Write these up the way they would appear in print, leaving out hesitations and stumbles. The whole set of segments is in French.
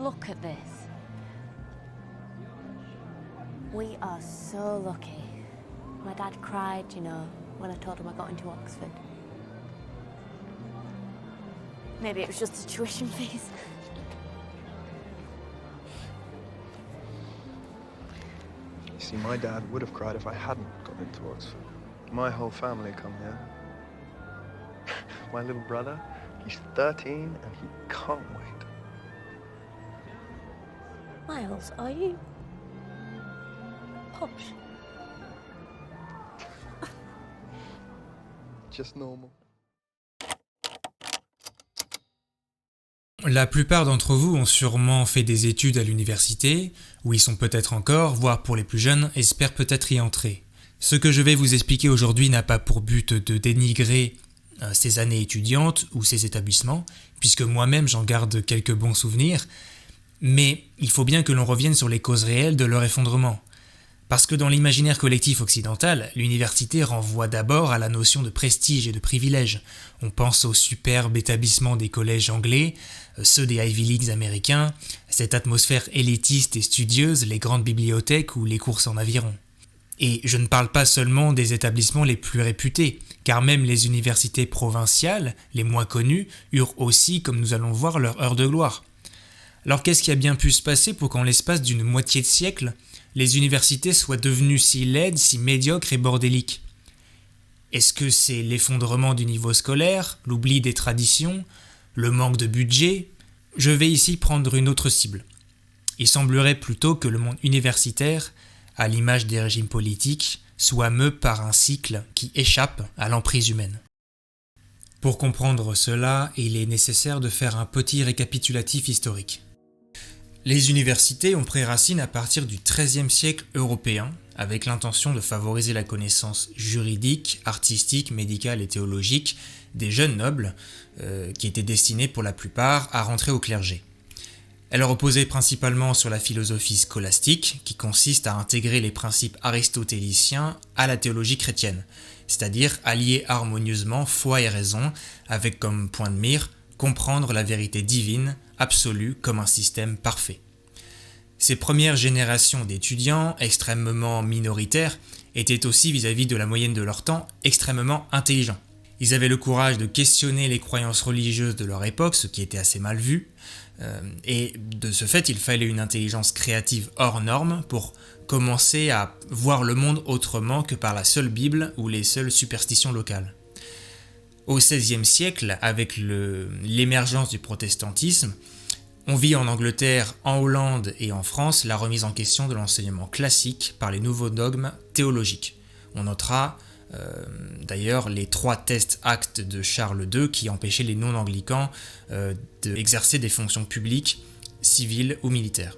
look at this. We are so lucky. My dad cried, when I told him I got into Oxford. Maybe it was just the tuition fees. You see, my dad would have cried if I hadn't got into Oxford. My whole family come here. My little brother, he's 13 and he can't wait. Miles, are you posh? Just normal. La plupart d'entre vous ont sûrement fait des études à l'université, ou y sont peut-être encore, voire pour les plus jeunes, espèrent peut-être y entrer. Ce que je vais vous expliquer aujourd'hui n'a pas pour but de dénigrer ces années étudiantes ou ces établissements, puisque moi-même j'en garde quelques bons souvenirs, mais il faut bien que l'on revienne sur les causes réelles de leur effondrement. Parce que dans l'imaginaire collectif occidental, l'université renvoie d'abord à la notion de prestige et de privilège. On pense aux superbes établissements des collèges anglais, ceux des Ivy Leagues américains, cette atmosphère élitiste et studieuse, les grandes bibliothèques ou les courses en aviron. Et je ne parle pas seulement des établissements les plus réputés, car même les universités provinciales, les moins connues, eurent aussi, comme nous allons voir, leur heure de gloire. Alors qu'est-ce qui a bien pu se passer pour qu'en l'espace d'une moitié de siècle, les universités soient devenues si laides, si médiocres et bordéliques? Est-ce que c'est l'effondrement du niveau scolaire, l'oubli des traditions, le manque de budget? Je vais ici prendre une autre cible. Il semblerait plutôt que le monde universitaire, à l'image des régimes politiques, soit meut par un cycle qui échappe à l'emprise humaine. Pour comprendre cela, il est nécessaire de faire un petit récapitulatif historique. Les universités ont pris racine à partir du XIIIe siècle européen, avec l'intention de favoriser la connaissance juridique, artistique, médicale et théologique des jeunes nobles, qui étaient destinés pour la plupart à rentrer au clergé. Elle reposait principalement sur la philosophie scolastique, qui consiste à intégrer les principes aristotéliciens à la théologie chrétienne, c'est-à-dire allier harmonieusement foi et raison, avec comme point de mire comprendre la vérité divine, absolue, comme un système parfait. Ces premières générations d'étudiants, extrêmement minoritaires, étaient aussi vis-à-vis de la moyenne de leur temps extrêmement intelligents. Ils avaient le courage de questionner les croyances religieuses de leur époque, ce qui était assez mal vu, et de ce fait, il fallait une intelligence créative hors norme pour commencer à voir le monde autrement que par la seule Bible ou les seules superstitions locales. Au XVIe siècle, avec l'émergence du protestantisme, on vit en Angleterre, en Hollande et en France la remise en question de l'enseignement classique par les nouveaux dogmes théologiques. On notera d'ailleurs les 3 tests actes de Charles II qui empêchaient les non-anglicans d'exercer des fonctions publiques, civiles ou militaires.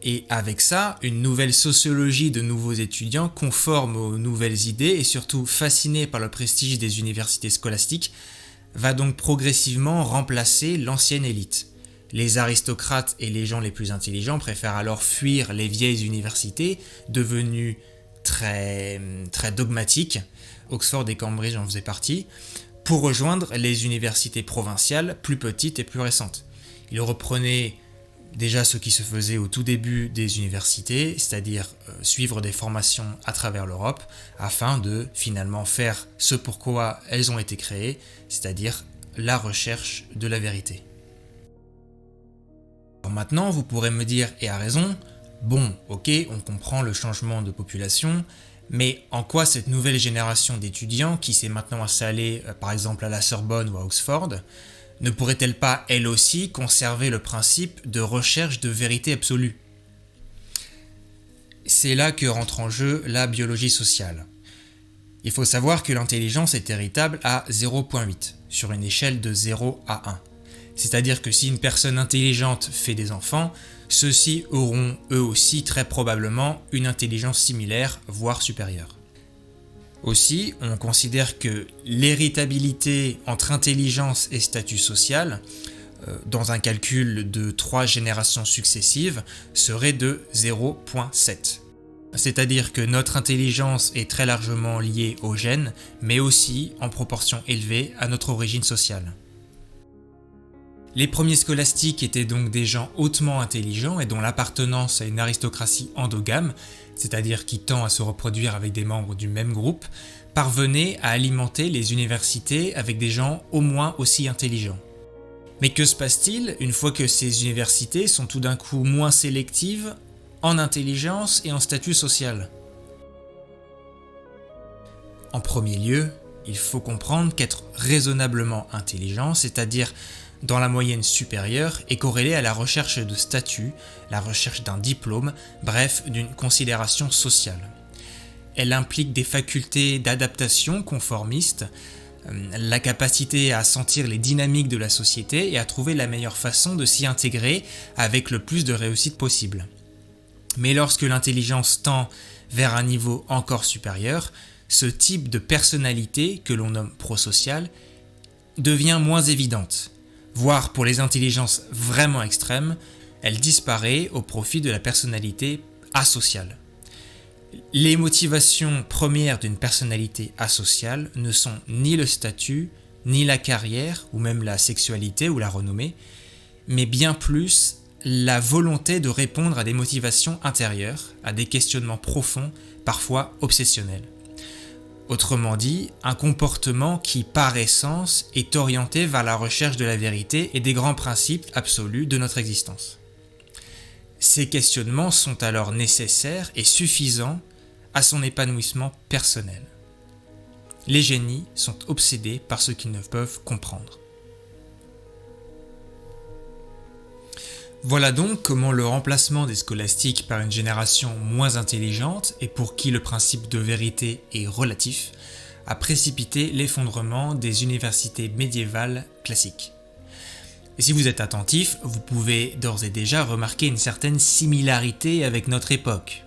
Et avec ça, une nouvelle sociologie de nouveaux étudiants conformes aux nouvelles idées et surtout fascinés par le prestige des universités scolastiques va donc progressivement remplacer l'ancienne élite. Les aristocrates et les gens les plus intelligents préfèrent alors fuir les vieilles universités devenues très dogmatiques, Oxford et Cambridge en faisaient partie, pour rejoindre les universités provinciales plus petites et plus récentes. Ils reprenaient déjà ce qui se faisait au tout début des universités, c'est-à-dire suivre des formations à travers l'Europe, afin de finalement faire ce pourquoi elles ont été créées, c'est-à-dire la recherche de la vérité. Alors maintenant, vous pourrez me dire, et à raison, bon, ok, on comprend le changement de population, mais en quoi cette nouvelle génération d'étudiants qui s'est maintenant installée par exemple à la Sorbonne ou à Oxford, ne pourrait-elle pas, elle aussi, conserver le principe de recherche de vérité absolue? C'est là que rentre en jeu la biologie sociale. Il faut savoir que l'intelligence est héritable à 0,8, sur une échelle de 0 à 1. C'est-à-dire que si une personne intelligente fait des enfants, ceux-ci auront eux aussi très probablement une intelligence similaire, voire supérieure. Aussi, on considère que l'héritabilité entre intelligence et statut social, dans un calcul de 3 générations successives, serait de 0,7. C'est-à-dire que notre intelligence est très largement liée aux gènes, mais aussi en proportion élevée à notre origine sociale. Les premiers scolastiques étaient donc des gens hautement intelligents et dont l'appartenance à une aristocratie endogame, c'est-à-dire qui tend à se reproduire avec des membres du même groupe, parvenait à alimenter les universités avec des gens au moins aussi intelligents. Mais que se passe-t-il une fois que ces universités sont tout d'un coup moins sélectives en intelligence et en statut social ? En premier lieu, il faut comprendre qu'être raisonnablement intelligent, c'est-à-dire dans la moyenne supérieure, est corrélé à la recherche de statut, la recherche d'un diplôme, bref, d'une considération sociale. Elle implique des facultés d'adaptation conformistes, la capacité à sentir les dynamiques de la société et à trouver la meilleure façon de s'y intégrer avec le plus de réussite possible. Mais lorsque l'intelligence tend vers un niveau encore supérieur, ce type de personnalité, que l'on nomme prosociale, devient moins évidente. Voire pour les intelligences vraiment extrêmes, elle disparaît au profit de la personnalité asociale. Les motivations premières d'une personnalité asociale ne sont ni le statut, ni la carrière, ou même la sexualité ou la renommée, mais bien plus la volonté de répondre à des motivations intérieures, à des questionnements profonds, parfois obsessionnels. Autrement dit, un comportement qui, par essence, est orienté vers la recherche de la vérité et des grands principes absolus de notre existence. Ces questionnements sont alors nécessaires et suffisants à son épanouissement personnel. Les génies sont obsédés par ce qu'ils ne peuvent comprendre. Voilà donc comment le remplacement des scolastiques par une génération moins intelligente et pour qui le principe de vérité est relatif a précipité l'effondrement des universités médiévales classiques. Et si vous êtes attentif, vous pouvez d'ores et déjà remarquer une certaine similarité avec notre époque.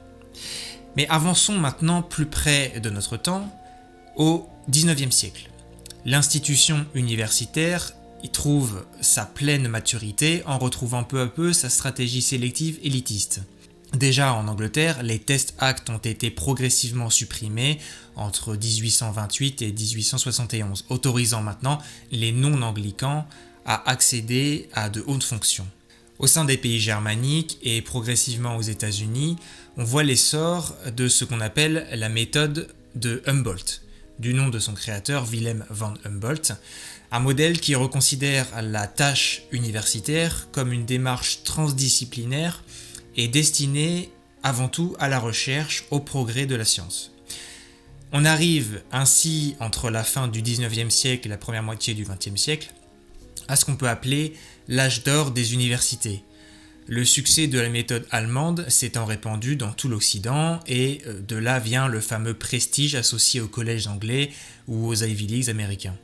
Mais avançons maintenant plus près de notre temps, au XIXe siècle. L'institution universitaire y trouve sa pleine maturité en retrouvant peu à peu sa stratégie sélective élitiste. Déjà en Angleterre, les Test Acts ont été progressivement supprimés entre 1828 et 1871, autorisant maintenant les non-anglicans à accéder à de hautes fonctions. Au sein des pays germaniques et progressivement aux États-Unis, on voit l'essor de ce qu'on appelle la méthode de Humboldt, du nom de son créateur Wilhelm von Humboldt, un modèle qui reconsidère la tâche universitaire comme une démarche transdisciplinaire et destinée avant tout à la recherche, au progrès de la science. On arrive ainsi, entre la fin du XIXe siècle et la première moitié du XXe siècle, à ce qu'on peut appeler l'âge d'or des universités. Le succès de la méthode allemande s'étant répandu dans tout l'Occident et de là vient le fameux prestige associé aux collèges anglais ou aux Ivy Leagues américains.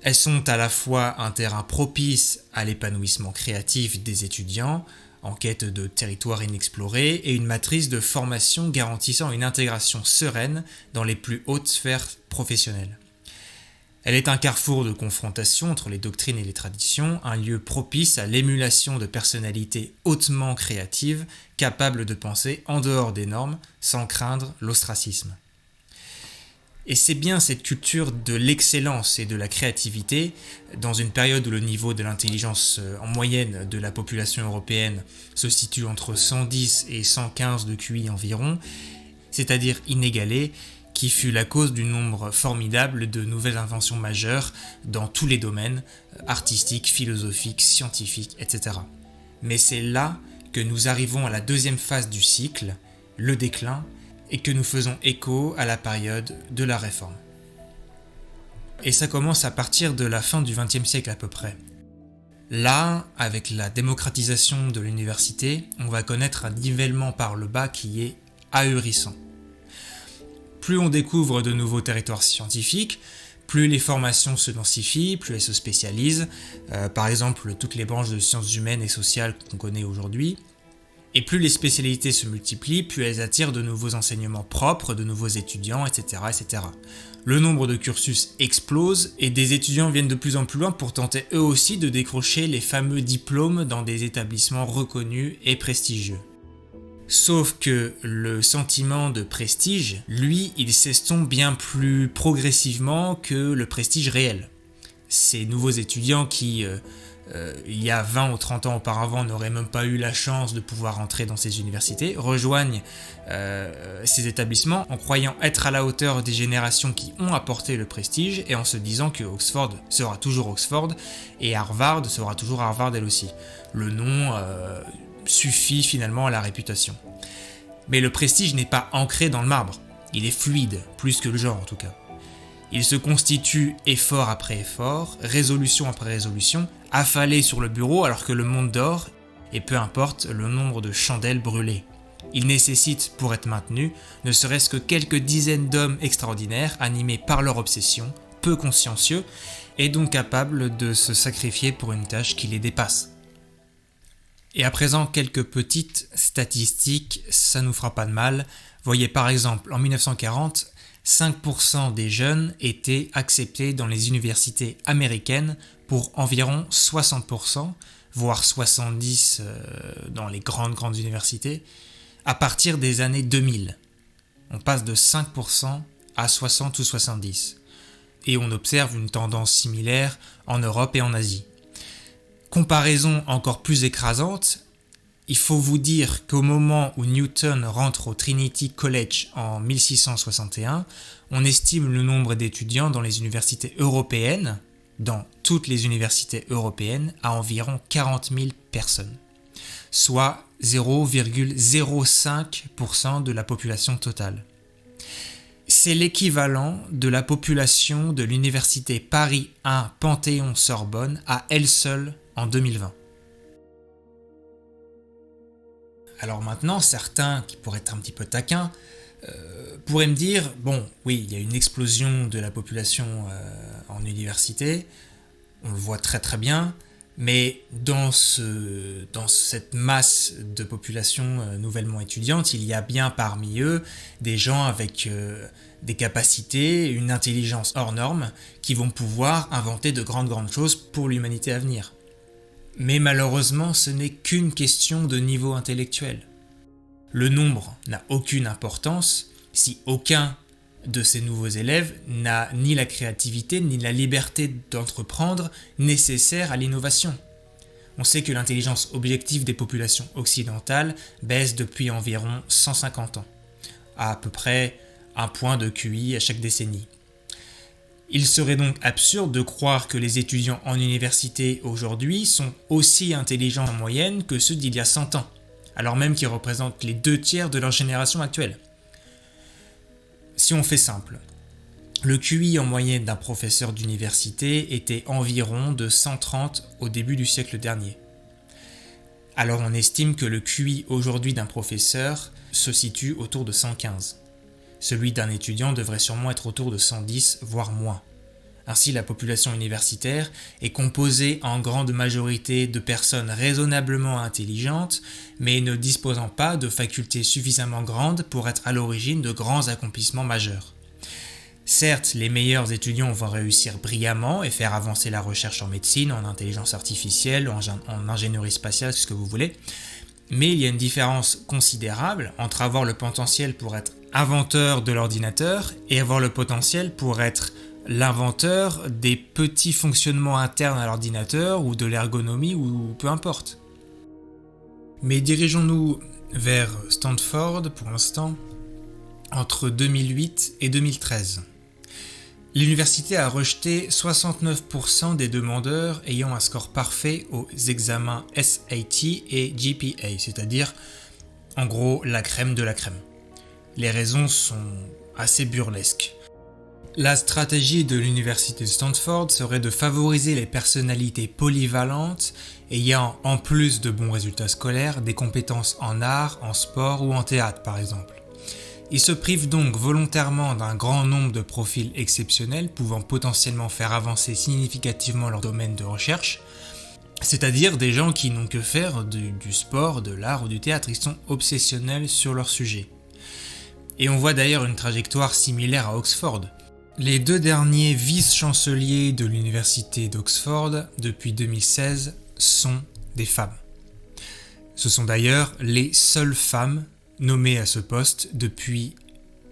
Elles sont à la fois un terrain propice à l'épanouissement créatif des étudiants, en quête de territoires inexplorés, et une matrice de formation garantissant une intégration sereine dans les plus hautes sphères professionnelles. Elle est un carrefour de confrontation entre les doctrines et les traditions, un lieu propice à l'émulation de personnalités hautement créatives, capables de penser en dehors des normes, sans craindre l'ostracisme. Et c'est bien cette culture de l'excellence et de la créativité, dans une période où le niveau de l'intelligence en moyenne de la population européenne se situe entre 110 et 115 de QI environ, c'est-à-dire inégalé, qui fut la cause du nombre formidable de nouvelles inventions majeures dans tous les domaines, artistiques, philosophiques, scientifiques, etc. Mais c'est là que nous arrivons à la deuxième phase du cycle, le déclin, et que nous faisons écho à la période de la Réforme. Et ça commence à partir de la fin du XXe siècle à peu près. Là, avec la démocratisation de l'université, on va connaître un nivellement par le bas qui est ahurissant. Plus on découvre de nouveaux territoires scientifiques, plus les formations se densifient, plus elles se spécialisent, par exemple toutes les branches de sciences humaines et sociales qu'on connaît aujourd'hui. Et plus les spécialités se multiplient, plus elles attirent de nouveaux enseignements propres, de nouveaux étudiants, etc., etc. Le nombre de cursus explose et des étudiants viennent de plus en plus loin pour tenter eux aussi de décrocher les fameux diplômes dans des établissements reconnus et prestigieux. Sauf que le sentiment de prestige, lui, il s'estompe bien plus progressivement que le prestige réel. Ces nouveaux étudiants qui il y a 20 ou 30 ans auparavant, n'auraient même pas eu la chance de pouvoir entrer dans ces universités, rejoignent ces établissements en croyant être à la hauteur des générations qui ont apporté le prestige et en se disant que Oxford sera toujours Oxford et Harvard sera toujours Harvard elle aussi. Le nom suffit finalement à la réputation. Mais le prestige n'est pas ancré dans le marbre, il est fluide, plus que le genre en tout cas. Il se constitue effort après effort, résolution après résolution, affalé sur le bureau alors que le monde dort, et peu importe le nombre de chandelles brûlées. Il nécessite, pour être maintenu, ne serait-ce que quelques dizaines d'hommes extraordinaires animés par leur obsession, peu consciencieux, et donc capables de se sacrifier pour une tâche qui les dépasse. Et à présent, quelques petites statistiques, ça nous fera pas de mal. Voyez par exemple, en 1940, 5% des jeunes étaient acceptés dans les universités américaines pour environ 60%, voire 70% dans les grandes universités, à partir des années 2000. On passe de 5% à 60 ou 70%. Et on observe une tendance similaire en Europe et en Asie. Comparaison encore plus écrasante, il faut vous dire qu'au moment où Newton rentre au Trinity College en 1661, on estime le nombre d'étudiants dans les universités européennes, dans toutes les universités européennes, à environ 40 000 personnes, soit 0,05% de la population totale. C'est l'équivalent de la population de l'université Paris 1 Panthéon-Sorbonne à elle seule en 2020. Alors maintenant, certains qui pourraient être un petit peu taquins pourraient me dire, bon, oui, il y a une explosion de la population en université, on le voit très très bien, mais dans cette masse de population nouvellement étudiante, il y a bien parmi eux des gens avec des capacités, une intelligence hors norme, qui vont pouvoir inventer de grandes choses pour l'humanité à venir. Mais malheureusement, ce n'est qu'une question de niveau intellectuel. Le nombre n'a aucune importance si aucun de ces nouveaux élèves n'a ni la créativité ni la liberté d'entreprendre nécessaire à l'innovation. On sait que l'intelligence objective des populations occidentales baisse depuis environ 150 ans, à peu près 1 point de QI à chaque décennie. Il serait donc absurde de croire que les étudiants en université aujourd'hui sont aussi intelligents en moyenne que ceux d'il y a 100 ans, alors même qu'ils représentent les 2/3 de leur génération actuelle. Si on fait simple, le QI en moyenne d'un professeur d'université était environ de 130 au début du siècle dernier. Alors on estime que le QI aujourd'hui d'un professeur se situe autour de 115. Celui d'un étudiant devrait sûrement être autour de 110, voire moins. Ainsi, la population universitaire est composée en grande majorité de personnes raisonnablement intelligentes, mais ne disposant pas de facultés suffisamment grandes pour être à l'origine de grands accomplissements majeurs. Certes, les meilleurs étudiants vont réussir brillamment et faire avancer la recherche en médecine, en intelligence artificielle, en ingénierie spatiale, ce que vous voulez, mais il y a une différence considérable entre avoir le potentiel pour être inventeur de l'ordinateur et avoir le potentiel pour être l'inventeur des petits fonctionnements internes à l'ordinateur ou de l'ergonomie ou peu importe. Mais dirigeons-nous vers Stanford pour l'instant, entre 2008 et 2013. L'université a rejeté 69% des demandeurs ayant un score parfait aux examens SAT et GPA, c'est-à-dire en gros la crème de la crème. Les raisons sont assez burlesques. La stratégie de l'université de Stanford serait de favoriser les personnalités polyvalentes ayant, en plus de bons résultats scolaires, des compétences en art, en sport ou en théâtre par exemple. Ils se privent donc volontairement d'un grand nombre de profils exceptionnels pouvant potentiellement faire avancer significativement leur domaine de recherche, c'est-à-dire des gens qui n'ont que faire du sport, de l'art ou du théâtre, ils sont obsessionnels sur leur sujet. Et on voit d'ailleurs une trajectoire similaire à Oxford. Les 2 derniers vice-chanceliers de l'université d'Oxford depuis 2016 sont des femmes. Ce sont d'ailleurs les seules femmes nommées à ce poste depuis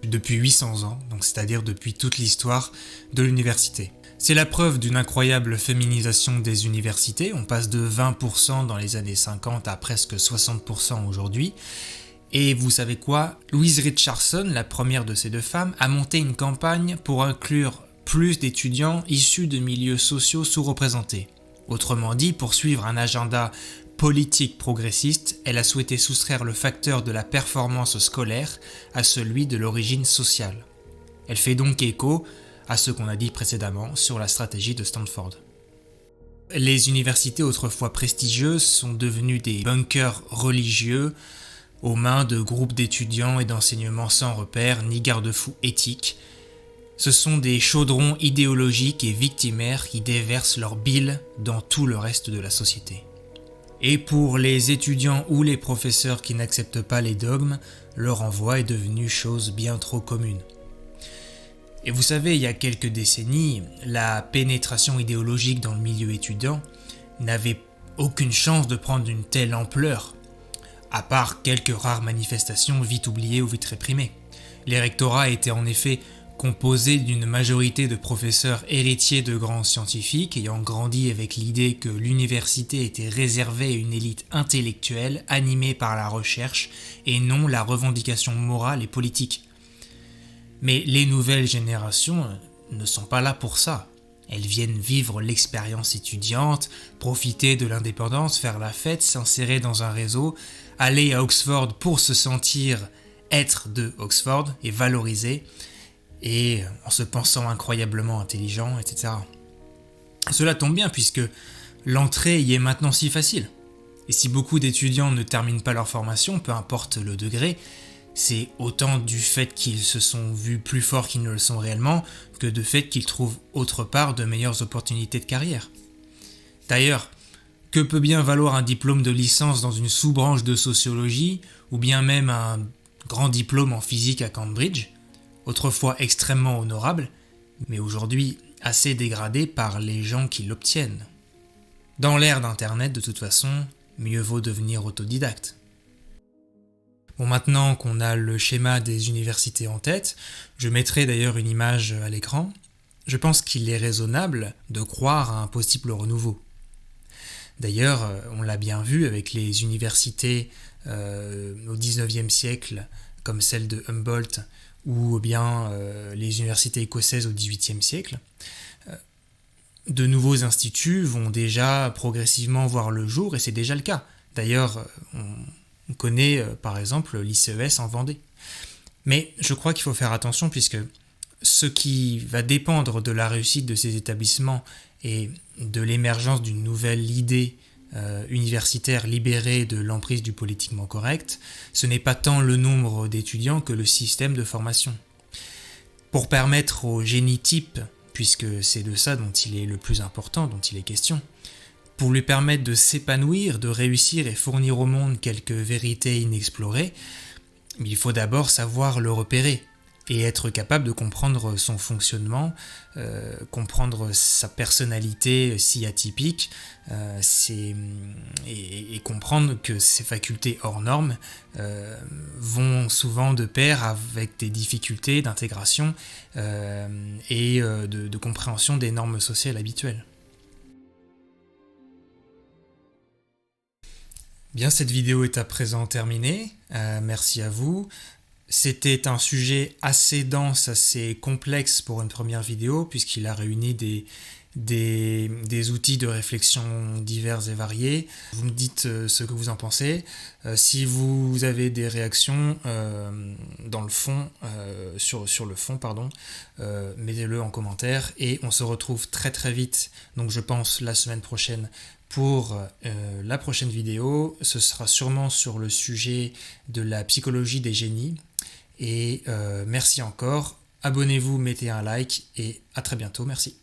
800 ans, donc c'est-à-dire depuis toute l'histoire de l'université. C'est la preuve d'une incroyable féminisation des universités, on passe de 20% dans les années 50 à presque 60% aujourd'hui. Et vous savez quoi? Louise Richardson, la première de ces deux femmes, a monté une campagne pour inclure plus d'étudiants issus de milieux sociaux sous-représentés. Autrement dit, pour suivre un agenda politique progressiste, elle a souhaité soustraire le facteur de la performance scolaire à celui de l'origine sociale. Elle fait donc écho à ce qu'on a dit précédemment sur la stratégie de Stanford. Les universités autrefois prestigieuses sont devenues des bunkers religieux aux mains de groupes d'étudiants et d'enseignements sans repères ni garde-fous éthiques. Ce sont des chaudrons idéologiques et victimaires qui déversent leur bile dans tout le reste de la société. Et pour les étudiants ou les professeurs qui n'acceptent pas les dogmes, le renvoi est devenu chose bien trop commune. Et vous savez, il y a quelques décennies, la pénétration idéologique dans le milieu étudiant n'avait aucune chance de prendre une telle ampleur, à part quelques rares manifestations vite oubliées ou vite réprimées. Les rectorats étaient en effet composés d'une majorité de professeurs héritiers de grands scientifiques ayant grandi avec l'idée que l'université était réservée à une élite intellectuelle animée par la recherche et non la revendication morale et politique. Mais les nouvelles générations ne sont pas là pour ça. Elles viennent vivre l'expérience étudiante, profiter de l'indépendance, faire la fête, s'insérer dans un réseau, aller à Oxford pour se sentir être de Oxford et valoriser, et en se pensant incroyablement intelligent, etc. Cela tombe bien puisque l'entrée y est maintenant si facile. Et si beaucoup d'étudiants ne terminent pas leur formation, peu importe le degré, c'est autant du fait qu'ils se sont vus plus forts qu'ils ne le sont réellement que de fait qu'ils trouvent autre part de meilleures opportunités de carrière. D'ailleurs, que peut bien valoir un diplôme de licence dans une sous-branche de sociologie ou bien même un grand diplôme en physique à Cambridge, autrefois extrêmement honorable, mais aujourd'hui assez dégradé par les gens qui l'obtiennent. Dans l'ère d'Internet, de toute façon, mieux vaut devenir autodidacte. Bon, maintenant qu'on a le schéma des universités en tête, je mettrai d'ailleurs une image à l'écran. Je pense qu'il est raisonnable de croire à un possible renouveau. D'ailleurs, on l'a bien vu avec les universités au XIXe siècle, comme celle de Humboldt, ou bien les universités écossaises au XVIIIe siècle. De nouveaux instituts vont déjà progressivement voir le jour, et c'est déjà le cas. D'ailleurs, on connaît par exemple l'ICES en Vendée. Mais je crois qu'il faut faire attention puisque ce qui va dépendre de la réussite de ces établissements et de l'émergence d'une nouvelle idée universitaire libérée de l'emprise du politiquement correct, ce n'est pas tant le nombre d'étudiants que le système de formation. Pour permettre au génie type, puisque c'est de ça dont il est le plus important, dont il est question, pour lui permettre de s'épanouir, de réussir et fournir au monde quelques vérités inexplorées, il faut d'abord savoir le repérer et être capable de comprendre son fonctionnement, comprendre sa personnalité si atypique, et comprendre que ses facultés hors normes vont souvent de pair avec des difficultés d'intégration et de compréhension des normes sociales habituelles. Bien, cette vidéo est à présent terminée. Merci à vous. C'était un sujet assez dense, assez complexe pour une première vidéo, puisqu'il a réuni des outils de réflexion divers et variés. Vous me dites ce que vous en pensez. Si vous avez des réactions dans le fond, sur le fond, mettez-le en commentaire et on se retrouve très très vite, donc je pense la semaine prochaine, pour la prochaine vidéo. Ce sera sûrement sur le sujet de la psychologie des génies. Et merci encore. Abonnez-vous, mettez un like et à très bientôt. Merci.